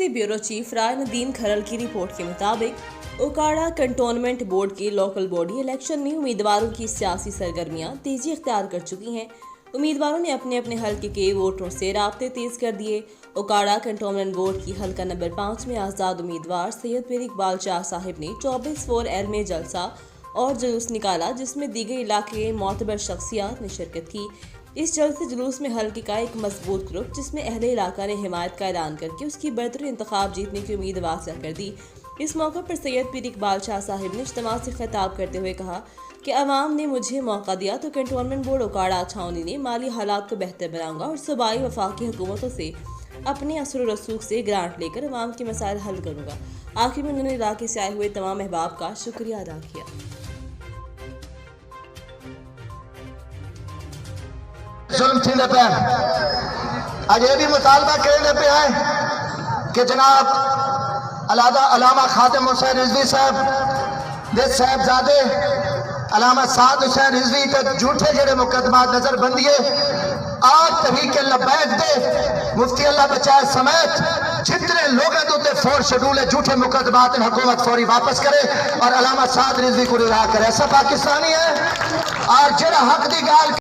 کے bureau chief رائے ندیم کھرل کی report کے مطابق اوکاڑا کنٹونمنٹ بورڈ کی لوکل باڈی الیکشن میں امیدواروں کی سیاسی سرگرمیاں تیزی اختیار کر چکی ہیں۔ امیدواروں نے اپنے اپنے حلقے کے ووٹروں سے رابطے تیز کر دیے۔ اوکاڑا کنٹونمنٹ بورڈ کی حلقہ نمبر 5 میں آزاد امیدوار سید پیر اقبال شاہ صاحب نے 24/4 میں جلسہ اور جلوس نکالا، جس میں دیگر علاقے کے معتبر شخصیات نے شرکت کی۔ اس جلسے جلوس میں حلقے کا ایک مضبوط گروپ، جس میں اہل علاقہ نے حمایت کا اعلان کر کے اس کی برتری انتخاب جیتنے کی امید واضح کر دی۔ اس موقع پر سید پیر اقبال شاہ صاحب نے اجتماع سے خطاب کرتے ہوئے کہا کہ عوام نے مجھے موقع دیا تو کنٹونمنٹ بورڈ اوکاڑا چھاؤنی نے مالی حالات کو بہتر بناؤں گا اور صوبائی وفاقی حکومتوں سے اپنے اثر و رسوخ سے گرانٹ لے کر عوام کے مسائل حل کروں گا۔ آخر میں انہوں نے علاقے سے آئے ہوئے تمام احباب کا شکریہ ادا کیا۔ ظلم تھیندے پہ آج یہ بھی مطالبہ کرنے پہ ہے کہ جناب علامہ خادم حسین رضوی صاحب دے صاحبزادے علامہ سعد حسین رضوی تے جھوٹے جڑے مقدمات نظر بندیے آج تحریک لبیک دے مفتی اللہ بچائے سمیت جتنے لوگوں دوتے فور شیڈول جھوٹے مقدمات حکومت فوری واپس کرے اور علامہ سعد رضوی کو رہا کرے۔ ایسا پاکستانی ہے اور جڑا حق دی گال